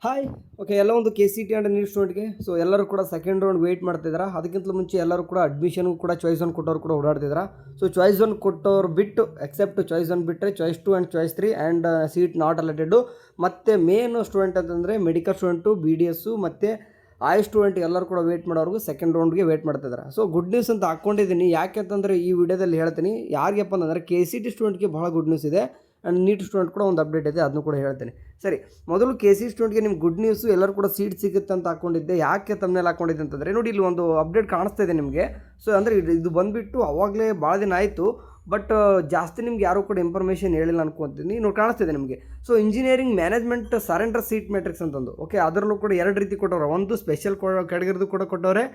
Hi. Okay, ಎಲ್ಲ ಒಂದು K C T and NEET ಸ್ಟೂಡೆಂಟ್ಗೆ ಎಲ್ಲರೂ ಕೂಡ ಸೆಕೆಂಡ್ ರೌಂಡ್ ವೆಯ್ಟ್ ಮಾಡ್ತಿದ್ದಾರೆ. ಅದಕ್ಕಿಂತ ಮುಂಚೆ ಎಲ್ಲರೂ ಕೂಡ ಅಡ್ಮಿಷನ್ಗೂ ಕೂಡ ಚಾಯ್ಸ್ ಒನ್ ಕೊಟ್ಟವ್ರು ಕೂಡ ಓಡಾಡ್ತಿದ್ದಾರೆ. ಚಾಯ್ಸ್ ಒನ್ ಕೊಟ್ಟವ್ರು ಬಿಟ್ಟು ಎಕ್ಸೆಪ್ಟ್ ಚಾಯ್ಸ್ ಒನ್ ಬಿಟ್ಟರೆ choice 2 and choice 3 and seat not allotted. ಮತ್ತು ಮೇನ್ ಸ್ಟೂಡೆಂಟ್ ಅಂತಂದರೆ medical student, B D S ಮತ್ತು ಆಯ್ ಸ್ಟೂಡೆಂಟ್ ಎಲ್ಲರೂ ಕೂಡ ವೆಯ್ಟ್ ಮಾಡೋರ್ಗು ಸೆಕೆಂಡ್ ರೌಂಡ್ಗೆ ವೆಯ್ಟ್ ಮಾಡ್ತಿದ್ದಾರೆ. ಗುಡ್ ನ್ಯೂಸ್ ಅಂತ ಹಾಕ್ಕೊಂಡಿದ್ದೀನಿ. ಯಾಕೆಂತಂದರೆ ಈ ವಿಡಿಯೋದಲ್ಲಿ ಹೇಳ್ತೀನಿ. ಯಾರಿಗಪ್ಪ ಅಂತಂದರೆ ಕೆ ಸಿ ಟಿ ಸ್ಟೂಡೆಂಟ್ಗೆ ಭಾಳ ಗುಡ್ ನ್ಯೂಸ್ ಇದೆ ಆ್ಯಂಡ್ ನೀಟ್ ಸ್ಟೂಡೆಂಟ್ ಕೂಡ ಒಂದು ಅಪ್ಡೇಟ್ ಇದೆ, ಅದನ್ನು ಕೂಡ ಹೇಳ್ತೀನಿ. ಸರಿ, ಮೊದಲು ಕೆ ಸಿ ಸ್ಟೂಡೆಂಟ್ಗೆ ನಿಮ್ಮ ಗುಡ್ ನ್ಯೂಸು, ಎಲ್ಲರೂ ಕೂಡ ಸೀಟ್ ಸಿಗುತ್ತೆ ಅಂತ ಹಾಕ್ಕೊಂಡಿದ್ದೆ. ಯಾಕೆ ತಮ್ಮನೇಲಿ ಹಾಕ್ಕೊಂಡಿದ್ದೆ ಅಂತಂದರೆ ನೋಡಿ, ಇಲ್ಲಿ ಒಂದು ಅಪ್ಡೇಟ್ ಕಾಣಿಸ್ತಾ ಇದೆ ನಿಮಗೆ. ಅಂದರೆ ಇದು ಬಂದುಬಿಟ್ಟು ಅವಾಗಲೇ ಭಾಳ ದಿನ ಆಯಿತು, ಬಟ್ ಜಾಸ್ತಿ ನಿಮ್ಗೆ ಯಾರೂ ಕೂಡ ಇನ್ಫಾರ್ಮೇಷನ್ ಹೇಳಿಲ್ಲ ಅನ್ಕೊತೀನಿ. ನೋಡಿ, ಕಾಣಿಸ್ತಿದೆ ನಿಮಗೆ. Engineering management surrender seat matrix ಅಂತಂದು, ಓಕೆ, ಅದರಲ್ಲೂ ಕೂಡ ಎರಡು ರೀತಿ ಕೊಟ್ಟವ್ರೆ. ಒಂದು ಸ್ಪೆಷಲ್ ಕ್ಯಾಟಗರಿದು ಕೂಡ ಕೊಟ್ಟವ್ರೆ,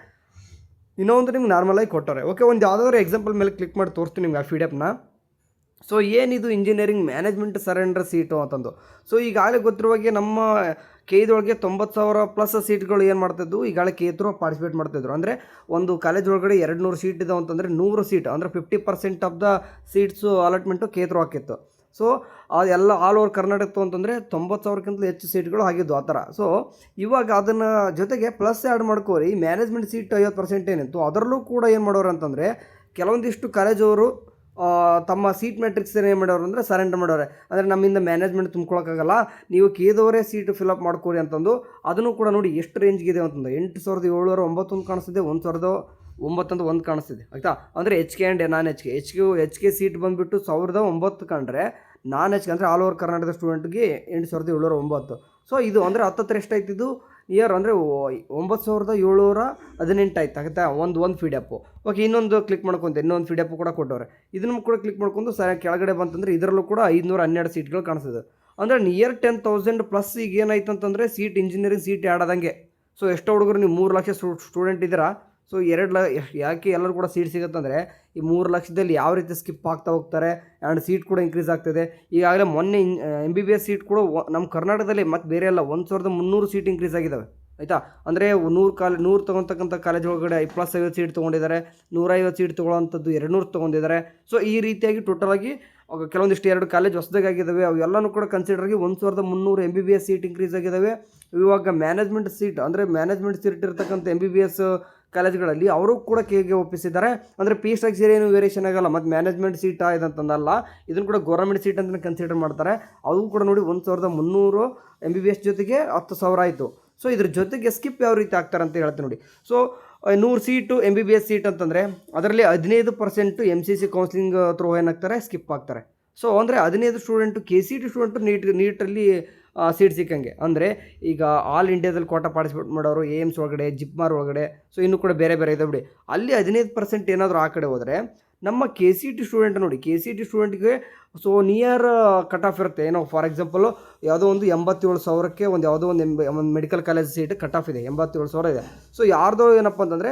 ಇನ್ನೊಂದು ನಿಮ್ಗೆ ನಾರ್ಮಲಾಗಿ ಕೊಟ್ಟವ್ರೆ. ಓಕೆ, ಒಂದು ಯಾವುದಾದ್ರು ಎಕ್ಸಾಂಪಲ್ ಮೇಲೆ ಕ್ಲಿಕ್ ಮಾಡಿ ತೋರಿಸ್ತೀನಿ ನಿಮ್ಗೆ ಆ PDF ನ. ಏನಿದು ಇಂಜಿನಿಯರಿಂಗ್ ಮ್ಯಾನೇಜ್ಮೆಂಟ್ ಸರೆಂಡರ್ ಸೀಟು ಅಂತಂದು. ಈಗಾಗಲೇ ಗೊತ್ತಿರುವಾಗೆ ನಮ್ಮ ಕೆದೊಳಗೆ 90,000 ಪ್ಲಸ್ ಸೀಟ್ಗಳು ಏನು ಮಾಡ್ತಿದ್ವು, ಈಗಾಗಲೇ ಕೆ3 ಪಾರ್ಟಿಸಿಪೇಟ್ ಮಾಡ್ತಿದ್ರು. ಅಂದರೆ ಒಂದು ಕಾಲೇಜ್ ಒಳಗಡೆ 200 ಸೀಟ್ ಇದಾವೆ ಅಂತಂದರೆ 100 ಸೀಟ್ ಅಂದರೆ 50% ಆಫ್ ದ ಸೀಟ್ಸು ಅಲಾಟ್ಮೆಂಟು ಕೆ3 ಹಾಕಿತ್ತು. ಅದೆಲ್ಲ ಆಲ್ ಓವರ್ ಕರ್ನಾಟಕ ಅಂತಂದರೆ 90,000ಕ್ಕಿಂತಲೂ ಹೆಚ್ಚು ಸೀಟ್ಗಳು ಆಗಿದ್ದು ಆ ಥರ. ಇವಾಗ ಅದನ್ನು ಜೊತೆಗೆ ಪ್ಲಸ್ ಆ್ಯಡ್ ಮಾಡ್ಕೋರಿ. ಮ್ಯಾನೇಜ್ಮೆಂಟ್ ಸೀಟ್ 50% ಏನಿತ್ತು, ಅದರಲ್ಲೂ ಕೂಡ ಏನು ಮಾಡೋರು ಅಂತಂದರೆ ಕೆಲವೊಂದಿಷ್ಟು ಕಾಲೇಜವರು ತಮ್ಮ ಸೀಟ್ ಮ್ಯಾಟ್ರಿಕ್ಸ್ ಏನು ಮಾಡೋರು ಅಂದರೆ ಸರೆಂಡರ್ ಮಾಡೋರೆ. ಅಂದರೆ ನಮ್ಮಿಂದ ಮ್ಯಾನೇಜ್ಮೆಂಟ್ ತುಂಬ್ಕೊಳಕ್ಕಾಗಲ್ಲ, ನೀವು ಕೇದವರೇ ಸೀಟ್ ಫಿಲಪ್ ಮಾಡ್ಕೊರಿ ಅಂತಂದು. ಅದನ್ನು ಕೂಡ ನೋಡಿ ಎಷ್ಟು ರೇಂಜ್ಗಿದೆ ಅಂತಂದು 8,709 ಕಾಣಿಸ್ತಿದೆ, 1,009 ಅಂತ ಒಂದು ಕಾಣಿಸ್ತಿದೆ. ಆಯಿತಾ, ಅಂದರೆ H K and non H K seat ಬಂದುಬಿಟ್ಟು 1,009 ಕಂಡ್ರೆ, ನಾನ್ ಎಚ್ ಕೆ ಅಂದರೆ ಆಲ್ ಓವರ್ ಕರ್ನಾಟಕದ ಸ್ಟೂಡೆಂಟ್ಗೆ 8,709. ಇದು ಅಂದರೆ 10 ಎಷ್ಟಾಯ್ತಿದ್ದು ಇಯರ್ ಅಂದರೆ 9,718 ಆಯ್ತು. ಆಗುತ್ತಾ, ಒಂದು PDF. ಓಕೆ, ಇನ್ನೊಂದು ಕ್ಲಿಕ್ ಮಾಡ್ಕೊತ ಇನ್ನೊಂದು PDF ಕೂಡ ಕೊಟ್ಟವ್ರೆ. ಇದನ್ನು ಕೂಡ ಕ್ಲಿಕ್ ಮಾಡ್ಕೊಂಡು ಕೆಳಗಡೆ ಬಂತಂದರೆ ಇದರಲ್ಲೂ ಕೂಡ 512 ಸೀಟ್ಗಳು ಕಾಣಿಸ್ತದೆ. ಅಂದರೆ ನಿಯರ್ 10,000 ಪ್ಲಸ್. ಈಗ ಏನಾಯ್ತು ಅಂತಂದರೆ ಸೀಟ್ ಇಂಜಿನಿಯರಿಂಗ್ ಸೀಟ್ ಆ್ಯಡ್ ಆದಂಗೆ. ಎಷ್ಟೋ ಹುಡುಗರು ನೀವು 3 ಲಕ್ಷ ಸ್ಟೂಡೆಂಟ್ ಇದ್ದೀರಾ. 2 ಯಾಕೆ ಎಲ್ಲರೂ ಕೂಡ ಸೀಟ್ ಸಿಗುತ್ತಂದರೆ ಈ 3 ಲಕ್ಷದಲ್ಲಿ ಯಾವ ರೀತಿ ಸ್ಕಿಪ್ ಆಗ್ತಾ ಹೋಗ್ತಾರೆ ಆ್ಯಂಡ್ ಸೀಟ್ ಕೂಡ ಇನ್ಕ್ರೀಸ್ ಆಗ್ತಿದೆ. ಈಗಾಗಲೇ ಮೊನ್ನೆ MBBS ಸೀಟ್ ಕೂಡ ನಮ್ಮ ಕರ್ನಾಟಕದಲ್ಲಿ ಮತ್ತು ಬೇರೆ ಎಲ್ಲ 1,300 ಸೀಟ್ ಇನ್ಕ್ರೀಸ್ ಆಗಿದ್ದಾವೆ. ಆಯಿತಾ, ಅಂದರೆ 100 ತೊಗೊತಕ್ಕಂಥ ಕಾಲೇಜ್ ಒಳಗಡೆ +50 ಸೀಟ್ ತೊಗೊಂಡಿದ್ದಾರೆ, 150 ಸೀಟ್ ತೊಗೊಳ್ಳೋಂಥದ್ದು 200 ತೊಗೊಂಡಿದ್ದಾರೆ. ಈ ರೀತಿಯಾಗಿ ಟೋಟಲಾಗಿ ಕೆಲವೊಂದಿಷ್ಟು 2 ಕಾಲೇಜ್ ಹೊಸದಾಗಿ ಆಗಿದ್ದಾವೆ. ಅವೆಲ್ಲನೂ ಕೂಡ ಕನ್ಸಿಡರಾಗಿ 1,300 MBBS ಸೀಟ್ ಇನ್ಕ್ರೀಸ್ ಆಗಿದ್ದಾವೆ. ಇವಾಗ ಮ್ಯಾನೇಜ್ಮೆಂಟ್ ಸೀಟ್ ಅಂದರೆ ಮ್ಯಾನೇಜ್ಮೆಂಟ್ ಸೀಟ್ ಇರ್ತಕ್ಕಂಥ MBBS ಕಾಲೇಜ್ಗಳಲ್ಲಿ ಅವರು ಕೂಡ ಕೆಗೆ ಒಪ್ಪಿಸಿದ್ದಾರೆ. ಅಂದರೆ ಫೀ ಸ್ಟ್ರಕ್ಚರ್ ಏನು ವೇರಿಯೇಷನ್ ಆಗಲ್ಲ. ಮತ್ತು ಮ್ಯಾನೇಜ್ಮೆಂಟ್ ಸೀಟ್ ಇದಂತಂದಲ್ಲ, ಇದನ್ನು ಕೂಡ ಗೌರ್ಮೆಂಟ್ ಸೀಟ್ ಅಂತ ಕನ್ಸಿಡರ್ ಮಾಡ್ತಾರೆ. ಅದು ಕೂಡ ನೋಡಿ 1,300 MBBS ಜೊತೆಗೆ 10,000 ಆಯಿತು. ಇದ್ರ ಜೊತೆಗೆ ಸ್ಕಿಪ್ ಯಾವ ರೀತಿ ಆಗ್ತಾರೆ ಅಂತ ಹೇಳ್ತೀನಿ ನೋಡಿ. 100 ಸೀಟು MBBS ಸೀಟ್ ಅಂತಂದರೆ ಅದರಲ್ಲಿ 15% MCC ಕೌನ್ಸಿಲಿಂಗ್ ಥ್ರೂ ಏನಾಗ್ತಾರೆ, ಸ್ಕಿಪ್ ಆಗ್ತಾರೆ. ಅಂದರೆ 15 ಸ್ಟೂಡೆಂಟು KCT ಸ್ಟೂಡೆಂಟು ನೀಟಲ್ಲಿ ಸೀಟ್ ಸಿಕ್ಕಂಗೆ. ಅಂದರೆ ಈಗ ಆಲ್ ಇಂಡಿಯಾದಲ್ಲಿ ಕೋಟಾ ಪಾರ್ಟಿಸಿಪೇಟ್ ಮಾಡೋರು AIMS ಒಳಗಡೆ, ಜಿಪ್ಮಾರ್ ಒಳಗಡೆ, ಇನ್ನೂ ಕೂಡ ಬೇರೆ ಇದೆ ಬಿಡಿ. ಅಲ್ಲಿ 15% ಏನಾದರೂ ಆ ಕಡೆ ಹೋದರೆ, ನಮ್ಮ KCT ಸ್ಟೂಡೆಂಟ್ ನೋಡಿ, KCT ಸ್ಟೂಡೆಂಟ್ಗೆ ನಿಯರ್ ಕಟ್ ಆಫ್ ಇರುತ್ತೆ. ಏನೋ ಫಾರ್ ಎಕ್ಸಾಂಪಲು ಯಾವುದೋ ಒಂದು 87,000ಕ್ಕೆ ಯಾವುದೋ ಒಂದು medical college seat cut off ಇದೆ, 87,000 ಇದೆ. ಯಾರ್ದೋ ಏನಪ್ಪ ಅಂತಂದರೆ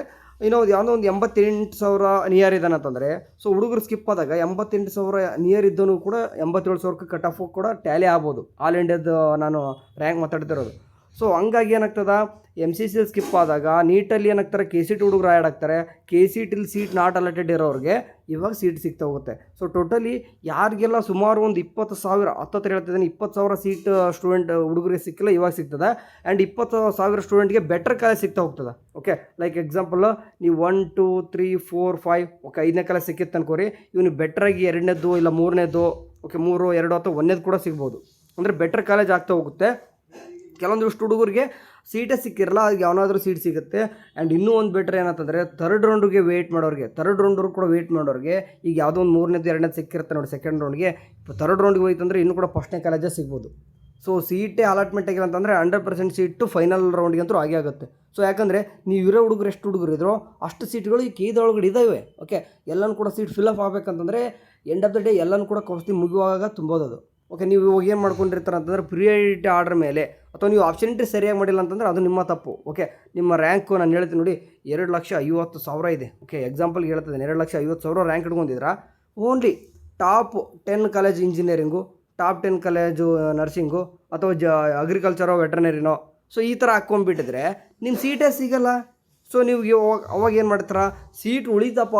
ಯಾವುದೋ ಒಂದು 88,000 ನಿಯರ್ ಇದ್ದಾನೆ ಅಂತಂದರೆ, ಹುಡುಗರು ಸ್ಕಿಪ್ ಆದಾಗ 88,000 ನಿಯರ್ ಇದ್ದನು ಕೂಡ 87,000ಕ್ಕೆ ಕಟ್ ಆಫ್ ಕೂಡ ಟ್ಯಾಲಿ ಆಗ್ಬೋದು. ಆಲ್ ಇಂಡಿಯಾದ ನಾನು ರ್ಯಾಂಕ್ ಮಾತಾಡ್ತಿರೋದು. ಹಂಗಾಗಿ ಏನಾಗ್ತದೆ, MCC ಸ್ಕಿಪ್ ಆದಾಗ ನೀಟಲ್ಲಿ ಏನಾಗ್ತಾರೆ, KCT ಹುಡುಗರು ಆ್ಯಡ್ ಆಗ್ತಾರೆ. KCTಲಿ ಸೀಟ್ ನಾಟ್ ಅಲಾಟೆಡ್ ಇರೋರಿಗೆ ಇವಾಗ ಸೀಟ್ ಸಿಗ್ತಾ ಹೋಗುತ್ತೆ. ಟೋಟಲಿ ಯಾರಿಗೆಲ್ಲ ಸುಮಾರು ಒಂದು 20,000 ಹತ್ತತ್ರ ಹೇಳ್ತಿದ್ದಾನೆ, 20,000 ಸೀಟ್ ಸ್ಟೂಡೆಂಟ್ ಹುಡುಗರಿಗೆ ಸಿಕ್ಕಿಲ್ಲ, ಇವಾಗ ಸಿಗ್ತದೆ. ಆ್ಯಂಡ್ 20,000 ಸ್ಟೂಡೆಂಟ್ಗೆ ಬೆಟರ್ ಕಾಲೇಜ್ ಸಿಗ್ತಾ ಹೋಗ್ತದೆ. ಓಕೆ, ಲೈಕ್ ಎಕ್ಸಾಂಪಲ್ ನೀವು 1 2 3 4 5 ಓಕೆ 5ನೇ ಕಾಲೇಜ್ ಸಿಕ್ಕಿತ್ತು ಅನ್ಕೋರಿ, ಇವನು ಬೆಟ್ರಾಗಿ 2ನೇದು ಇಲ್ಲ 3ನೇದು, ಓಕೆ 3 2 ಅಥವಾ 1ನೇದು ಕೂಡ ಸಿಗ್ಬೋದು. ಅಂದರೆ ಬೆಟರ್ ಕಾಲೇಜ್ ಆಗ್ತಾ ಹೋಗುತ್ತೆ. ಕೆಲವೊಂದಿಷ್ಟು ಹುಡುಗರಿಗೆ ಸೀಟೇ ಸಿಕ್ಕಿರಲ್ಲ, ಅದಕ್ಕೆ ಯಾವನಾದರೂ ಸೀಟ್ ಸಿಗುತ್ತೆ. ಆ್ಯಂಡ್ ಇನ್ನೂ ಒಂದು ಬೆಟ್ರ್ ಏನಂತಂದರೆ ಥರ್ಡ್ ರೌಂಡ್ಗೆ ವೆಯ್ಟ್ ಮಾಡೋರಿಗೆ, ಥರ್ಡ್ ರೌಂಡ್ರು ಕೂಡ ವೆಯ್ಟ್ ಮಾಡೋರಿಗೆ ಈಗ ಯಾವುದೋ ಒಂದು 3ನೇದು 2ನೇದು ಸಿಕ್ಕಿರುತ್ತೆ ನೋಡಿ ಸೆಕೆಂಡ್ ರೌಂಡ್ಗೆ, ಥರ್ಡ್ ರೌಂಡ್ಗೆ ಹೋಯ್ತಂದರೆ ಇನ್ನೂ ಕೂಡ ಫಸ್ಟ್ನೇ ಕಾಲೇಜೇ ಸಿಗ್ಬೋದು. ಸೀಟೇ ಅಲಾಟ್ಮೆಂಟ್ ಆಗಿಲ್ಲ ಅಂತಂದರೆ 100% ಸೀಟು ಫೈನಲ್ ರೌಂಡ್ಗೆ ಅಂತೂ ಆಗೇ ಆಗುತ್ತೆ. ಯಾಕಂದರೆ ನೀವು ಇರೋ ಹುಡುಗರು ಎಷ್ಟು ಹುಡುಗರು ಇದ್ರೋ ಅಷ್ಟು ಸೀಟ್ಗಳು ಈ ಕೇದೊಳಗಡೆ ಇದ್ದಾವೆ. ಓಕೆ, ಎಲ್ಲನೂ ಕೂಡ ಸೀಟ್ ಫಿಲಪ್ ಆಗಬೇಕಂತಂದರೆ ಎಂಡ್ ಆಫ್ ದ ಡೇ ಎಲ್ಲನೂ ಕೂಡ ಕೌನ್ಸಿಲಿಂಗ್ ಮುಗಿಯುವಾಗ ತುಂಬೋದು. ಓಕೆ, ನೀವು ಇವಾಗ ಏನು ಮಾಡ್ಕೊಂಡಿರ್ತಾರೆ ಅಂತಂದರೆ ಪ್ರಿಯಾರಿಟಿ ಆರ್ಡರ್ ಮೇಲೆ, ಅಥವಾ ನೀವು ಆಪ್ಷನ್ ಎಂಟ್ರಿ ಸರಿಯಾಗಿ ಮಾಡಿಲ್ಲ ಅಂತಂದರೆ ಅದು ನಿಮ್ಮ ತಪ್ಪು. ಓಕೆ, ನಿಮ್ಮ ರ್ಯಾಂಕು ನಾನು ಹೇಳ್ತೀನಿ ನೋಡಿ, 2,50,000 ಇದೆ. ಓಕೆ, ಎಕ್ಸಾಂಪಲ್ಗೆ ಹೇಳ್ತಿದ್ದೇನೆ, 2,50,000 ರ್ಯಾಂಕ್ ಇಟ್ಕೊಂಡಿದ್ದೀರಾ. Only top 10 college engineering, top 10 college nursing, ಅಥವಾ ಅಗ್ರಿಕಲ್ಚರೋ ವೆಟರ್ನರಿನೋ, ಈ ಥರ ಹಾಕ್ಕೊಂಡ್ಬಿಟ್ಟಿದ್ರೆ ನಿಮ್ಮ ಸೀಟೇ ಸಿಗಲ್ಲ. ನೀವು ಅವಾಗ ಏನು ಮಾಡ್ತಾರ, ಸೀಟ್ ಉಳಿತಪ್ಪ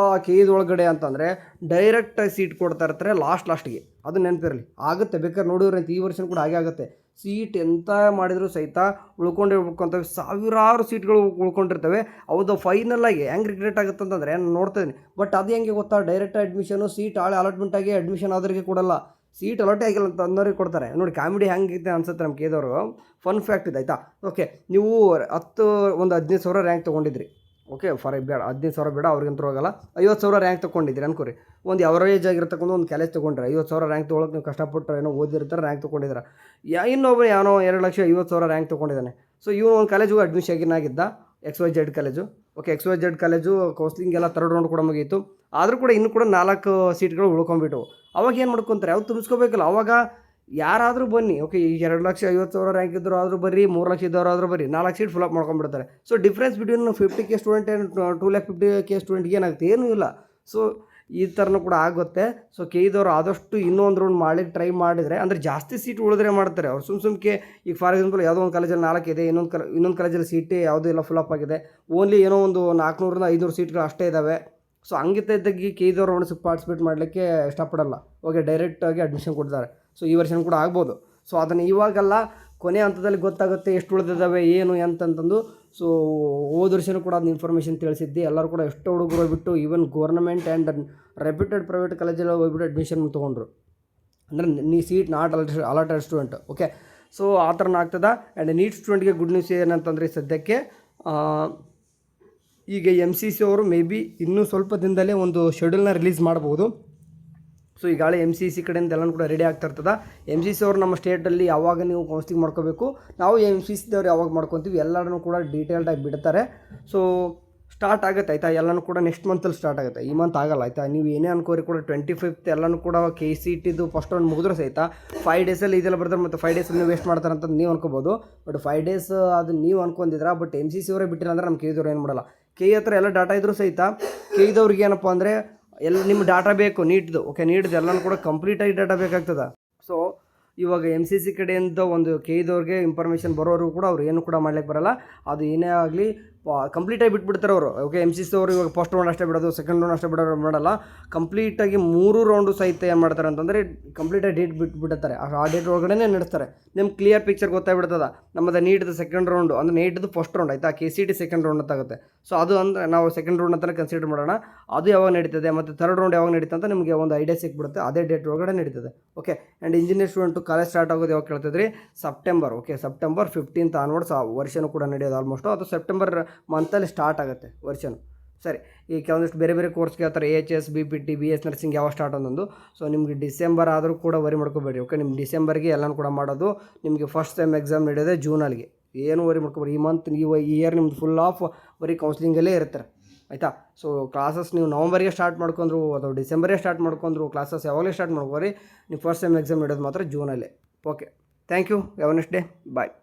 ಒಳಗಡೆ ಅಂತಂದರೆ ಡೈರೆಕ್ಟಾಗಿ ಸೀಟ್ ಕೊಡ್ತಾ ಇರ್ತಾರೆ ಲಾಸ್ಟ್ಗೆ. ಅದು ನೆನಪಿರಲಿ, ಆಗುತ್ತೆ, ಬೇಕಾದ್ರೆ ನೋಡಿದ್ರೆ ಈ ವರ್ಷ ಕೂಡ ಹಾಗೆ ಆಗುತ್ತೆ. ಸೀಟ್ ಎಂತ ಮಾಡಿದರೂ ಸಹಿತ ಉಳ್ಕೊಂಡಿರ್ಬೇಕಂತವೆ, ಸಾವಿರಾರು ಸೀಟ್ಗಳು ಉಳ್ಕೊಂಡಿರ್ತವೆ. ಹೌದು, ಫೈನಲಾಗಿ ಹೆಂಗೆ ರಿಗ್ರೆಟ್ ಆಗುತ್ತೆ ಅಂತಂದರೆ ನಾನು ನೋಡ್ತಾಯಿದ್ದೀನಿ. ಬಟ್ ಅದು ಹೆಂಗೆ ಗೊತ್ತಾ, ಡೈರೆಕ್ಟ್ ಅಡ್ಮಿಷನು ಸೀಟ್ ಅಲಾಟ್ಮೆಂಟ್ ಆಗಿ ಅಡ್ಮಿಷನ್ ಆದವರಿಗೆ ಕೊಡಲ್ಲ, ಸೀಟ್ ಅಲಾಟೇ ಆಗಿಲ್ಲ ಅಂತ ಅನ್ನೋರಿಗೆ ಕೊಡ್ತಾರೆ. ನೋಡಿ ಕಾಮಿಡಿ ಹೆಂಗಿದೆ ಅನ್ಸುತ್ತೆ ನಮ್ಮ ಕೇದವರು. ಫನ್ ಫ್ಯಾಕ್ಟ್ ಇದೆ ಆಯಿತಾ. ಓಕೆ, ನೀವು 15,000 ರ್ಯಾಂಕ್ ತೊಗೊಂಡಿದ್ರಿ. ಓಕೆ, ಫಾರ್ ಬೇಡ 15,000 ಬೇಡ, ಅವ್ರಿಗಂತೂ ಹೋಗಲ್ಲ. 50,000 ರ್ಯಾಂಕ್ ತೊಗೊಂಡಿದ್ರಿ ಅನ್ಕೋರಿ. ಒಂದು ಅವರೇಜ್ ಆಗಿರ್ತಕ್ಕಂಥ ಒಂದು ಕಾಲೇಜ್ ತೊಗೊಂಡ್ರೆ 50,000 ರ್ಯಾಂಕ್ ತೊಗೊಳಕ್ಕೆ ನೀವು ಕಷ್ಟಪಟ್ಟರೆ ಏನೋ ಓದಿರ್ತಾರೆ, ರ್ಯಾಂಕ್ ತೊಗೊಂಡಿದ್ದಾರೆ. ಇನ್ನೊಬ್ಬ 2,50,000 ರ್ಯಾಂಕ್ ತೊಗೊಂಡಿದ್ದಾನೆ. ಸೊ ಇವನು ಒಂದು ಕಾಲೇಜಿಗೆ ಅಡ್ಮಿಷನ್ ಆಗಿದ್ದ, XYZ college. Okay, XYZ college counselling ಎಲ್ಲ 3rd ರೌಂಡ್ ಕೂಡ ಮುಗೀತು. ಆದರೂ ಕೂಡ ಇನ್ನೂ ಕೂಡ 4 ಸೀಟ್ಗಳು ಉಳ್ಕೊಂಬಿಟ್ಟು. ಅವಾಗ ಏನು ಮಾಡ್ಕೊತಾರೆ, ಅವ್ರು ತುಂಬಿಸ್ಕೋಬೇಕಲ್ಲ. ಅವಾಗ ಯಾರಾದರೂ ಬನ್ನಿ, ಓಕೆ, ಈಗ 2,50,000 ರ್ಯಾಂಕ್ ಇದ್ದರೂ ಆದರೂ ಬರ್ರಿ, 3 ಲಕ್ಷ ಇದ್ದವರು ಆದರೂ ಬರ್ರಿ, 4 ಸೀಟ್ ಫಿಲ್ ಅಪ್ ಮಾಡ್ಕೊಂಡ್ಬಿಡ್ತಾರೆ. So difference between 50K student and 250K ಸ್ಟೂಡೆಂಟ್ಗೆ ಏನಾಗುತ್ತೆ, ಏನೂ ಇಲ್ಲ. ಸೊ ಈ ಥರನೂ ಕೂಡ ಆಗುತ್ತೆ. ಸೊ ಕೇದವರು ಆದಷ್ಟು ಇನ್ನೊಂದು ರೌಂಡ್ ಮಾಡಲಿಕ್ಕೆ ಟ್ರೈ ಮಾಡಿದರೆ, ಅಂದರೆ ಜಾಸ್ತಿ ಸೀಟ್ ಉಳಿದ್ರೆ ಮಾಡ್ತಾರೆ ಅವ್ರು. ಸುಮ್ಕೆ ಈಗ ಫಾರ್ ಎಕ್ಸಾಂಪಲ್ ಯಾವುದೋ ಒಂದು ಕಾಲೇಜಲ್ಲಿ 4 ಇದೆ, ಇನ್ನೊಂದು ಕಾಲೇಜಲ್ಲಿ ಸೀಟೇ ಯಾವುದೂ ಇಲ್ಲ, ಫುಲ್ ಅಪ್ ಆಗಿದೆ, ಓನ್ಲಿ ಏನೋ ಒಂದು 400-500 ಸೀಟ್ಗಳು ಅಷ್ಟೇ ಇದ್ದಾವೆ. ಸೊ ಹಂಗಿದ್ದಾಗಿ ಕೇದವರು ರೌಂಡ್ಸ್ ಪಾರ್ಟಿಸಿಪೇಟ್ ಮಾಡಲಿಕ್ಕೆ ಇಷ್ಟಪಡಲ್ಲ. ಓಕೆ, ಡೈರೆಕ್ಟಾಗಿ ಅಡ್ಮಿಷನ್ ಕೊಡ್ತಾರೆ. ಸೊ ಈ ವರ್ಷನೂ ಕೂಡ ಆಗ್ಬೋದು. ಸೊ ಅದನ್ನು ಇವಾಗೆಲ್ಲ ಕೊನೆ ಹಂತದಲ್ಲಿ ಗೊತ್ತಾಗುತ್ತೆ ಎಷ್ಟು ಉಳಿದಿದ್ದಾವೆ ಏನು ಅಂತಂತಂದು. ಸೊ ಹೋದ ವರ್ಷನೂ ಕೂಡ ಅದನ್ನ ಇನ್ಫಾರ್ಮೇಷನ್ ತಿಳಿಸಿದ್ದೆ. ಎಲ್ಲರೂ ಕೂಡ ಎಷ್ಟೋ ಹುಡುಗರು ಹೋಗ್ಬಿಟ್ಟು even government and reputed private ಕಾಲೇಜಲ್ಲಿ ಹೋಗ್ಬಿಟ್ಟು ಅಡ್ಮಿಷನ್ ತೊಗೊಂಡ್ರು. ಅಂದರೆ ನೀ seat not allotted student. Okay, so ಆ ಥರನ ಆಗ್ತದೆ. ಆ್ಯಂಡ್ ನೀಟ್ ಸ್ಟೂಡೆಂಟ್ಗೆ ಗುಡ್ ನ್ಯೂಸ್ ಏನಂತಂದರೆ ಸದ್ಯಕ್ಕೆ ಈಗ MCC ಅವರು ಮೇ ಬಿ ಇನ್ನೂ ಸ್ವಲ್ಪ ದಿನದಲ್ಲೇ ಒಂದು ಶೆಡ್ಯೂಲ್ನ ರಿಲೀಸ್ ಮಾಡ್ಬೋದು. ಸೊ ಈಗಾಗಲೇ MCC ಕಡೆಯಿಂದ ಎಲ್ಲನೂ ಕೂಡ ರೆಡಿ ಆಗ್ತಾ ಇರ್ತದೆ. MCC ಅವರು ನಮ್ಮ ಸ್ಟೇಟಲ್ಲಿ ಯಾವಾಗ ನೀವು ಕೌನ್ಸಿಲಿಂಗ್ ಮಾಡ್ಕೋಬೇಕು, ನಾವು MCC ದವ್ರು ಯಾವಾಗ ಮಾಡ್ಕೊತೀವಿ ಎಲ್ಲರೂ ಕೂಡ ಡೀಟೇಲ್ಡಾಗಿ ಬಿಡ್ತಾರೆ. ಸೊ ಸ್ಟಾರ್ಟ್ ಆಗುತ್ತೆ ಆಯಿತಾ, ಎಲ್ಲನೂ ಕೂಡ ನೆಕ್ಸ್ಟ್ ಮಂತಲ್ಲಿ ಸ್ಟಾರ್ಟ್ ಆಗುತ್ತೆ, ಈ ಮಂತ್ ಆಗಲ್ಲ ಆಯಿತಾ. ನೀವು ಏನೇ ಅನ್ಕೋರಿ ಕೂಡ 25th ಎಲ್ಲನೂ ಕೂಡ KCETದು ಫಸ್ಟ್ ರೌಂಡ್ ಮುಗಿದ್ರೆ ಸಹಿತ 5 ಡೇಸಲ್ಲಿ ಇದೆಲ್ಲ ಬರ್ತಾರೆ. ಮತ್ತು 5 ಡೇಸಲ್ಲಿ ನೀವು ವೇಸ್ಟ್ ಮಾಡ್ತಾರೆ ಅಂತ ನೀವು ಅನ್ಕೋಬೋದು. ಬಟ್ 5 ಡೇಸ್ ಅದು ನೀವು ಅನ್ಕೊಂಡಿದ್ರೆ, ಬಟ್ MCC ಅವರೇ ಬಿಟ್ಟಿಲ್ಲ ಅಂದರೆ ನಮ್ಮ KE ಏನು ಮಾಡಲ್ಲ. KE ಹತ್ರ ಎಲ್ಲ ಡಾಟಾ ಇದ್ದರೂ ಸಹಿತ KEದವ್ರಿಗೆ ಏನಪ್ಪ ಅಂದರೆ ಎಲ್ಲ ನಿಮ್ಮ ಡಾಟಾ ಬೇಕು ನೀಟ್ದು. ಓಕೆ, ನೀಟ್ದು ಎಲ್ಲನೂ ಕೂಡ ಕಂಪ್ಲೀಟಾಗಿ ಡಾಟಾ ಬೇಕಾಗ್ತದೆ. ಸೊ ಇವಾಗ MCC ಕಡೆಯಿಂದ ಒಂದು KEದವ್ರಿಗೆ ಇನ್ಫಾರ್ಮೇಷನ್ ಬರೋರು ಕೂಡ ಅವ್ರು ಏನು ಕೂಡ ಮಾಡ್ಲಿಕ್ಕೆ ಬರೋಲ್ಲ. ಅದು ಏನೇ ಆಗಲಿ ಕಂಪ್ಲೀಟಾಗಿ ಬಿಟ್ಬಿಡ್ತಾರೆ ಅವರು. ಓಕೆ, MCC ಅವರು ಇವಾಗ ಫಸ್ಟ್ ರೌಂಡ್ ಅಷ್ಟೇ ಬಿಡೋದು, ಸೆಕೆಂಡ್ ರೌಂಡ್ ಅಷ್ಟೇ ಬಿಡೋರು ಮಾಡಲ್ಲ. ಕಂಪ್ಲೀಟಾಗಿ 3 ರೌಂಡು ಸಹಿತ ಏನು ಮಾಡ್ತಾರೆ ಅಂತಂದರೆ ಕಂಪ್ಲೀಟಾಗಿ ಡೇಟ್ ಬಿಟ್ಬಿಡ್ತಾರೆ. ಆ ಡೇಟ್ ಒಳಗಡೆ ನಡೆಸ್ತಾರೆ. ನಿಮ್ಗೆ ಕ್ಲಿಯರ್ ಪಿಕ್ಚರ್ ಗೊತ್ತಾಗ್ಬಿಡ್ತದೆ. ನಮ್ಮದು ನೀಟ್ದು ಸೆಕೆಂಡ್ ರೌಂಡು ಅಂದರೆ ನೀಟ್ದು ಫಸ್ಟ್ ರೌಂಡ್ ಆಯಿತಾ, KCET ಸೆಕೆಂಡ್ ರೌಂಡ್ ಅಂತ ಆಗುತ್ತೆ. ಸೊ ಅದು ಅಂದರೆ ನಾವು ಸೆಕೆಂಡ್ ರೌಂಡ್ ಅಂತಲೇ ಕನ್ಸಿಡರ್ ಮಾಡೋಣ. ಅದು ಯಾವಾಗ ನಡೀತದೆ ಮತ್ತು 3rd ರೌಂಡ್ ಯಾವಾಗ ನಡೀತದೆ ಅಂತ ನಿಮಗೆ ಒಂದು ಐಡಿಯಾ ಸಿಕ್ಬಿಡುತ್ತೆ. ಅದೇ ಡೇಟ್ ಒಳಗಡೆ ನಡೀತದೆ. Okay, and engineer student college start ಆಗೋದು ಯಾವಾಗ ಕೇಳ್ತಿದ್ರಿ, September. Okay, September 15th onwards ಆ ವರ್ಷನೂ ಕೂಡ ನಡೆಯೋದು ಆಲ್ಮೋಸ್ಟು. ಅದು ಸೆಪ್ಟೆಂಬರ್ ಮಂತಲ್ಲಿ ಸ್ಟಾರ್ಟ್ ಆಗುತ್ತೆ ವರ್ಷನು. ಸರಿ, ಈ ಕೆಲವೊಂದಿಷ್ಟು ಬೇರೆ ಬೇರೆ ಕೋರ್ಸ್ ಕೇಳ್ತಾರೆ, AHS, BPT, BS ನರ್ಸಿಂಗ್ ಯಾವಾಗ ಸ್ಟಾರ್ಟ್ ಅನ್ನೋದು. ಸೊ ನಿಮಗೆ ಡಿಸೆಂಬರ್ ಆದರೂ ಕೂಡ ವರಿ ಮಾಡ್ಕೋಬೇಡಿ. ಓಕೆ, ನಿಮ್ಮ ಡಿಸೆಂಬರ್ಗೆ ಎಲ್ಲನೂ ಕೂಡ ಮಾಡೋದು. ನಿಮಗೆ ಫಸ್ಟ್ ಸೆಮ್ ಎಕ್ಸಾಮ್ ನಡೆಯೋದೇ ಜೂನಲ್ಲಿಗೆ, ಏನು ವರಿ ಮಾಡ್ಕೋಬೇಡಿ. ಈ ಮಂತ್ ಈ ಇಯರ್ ನಿಮ್ದು ಫುಲ್ ಆಫ್ ಬರೀ ಕೌನ್ಸಿಲಿಂಗಲ್ಲೇ ಇರ್ತಾರೆ ಆಯಿತಾ. ಸೊ ಕ್ಲಾಸಸ್ ನೀವು ನವಂಬರ್ಗೆ ಸ್ಟಾರ್ಟ್ ಮಾಡ್ಕೊಂಡ್ರು ಅಥವಾ ಡಿಸೆಂಬರ್ಗೆ ಸ್ಟಾರ್ಟ್ ಮಾಡ್ಕೊಂಡ್ರು, ಕ್ಲಾಸಸ್ ಯಾವಾಗಲೇ ಸ್ಟಾರ್ಟ್ ಮಾಡ್ಕೋರಿ. ನೀವು ಫಸ್ಟ್ ಸೆಮ್ ಎಕ್ಸಾಮ್ ನಡೆಯೋದು ಮಾತ್ರ ಜೂನಲ್ಲೇ. Okay, thank you. Have a nice day. Bye.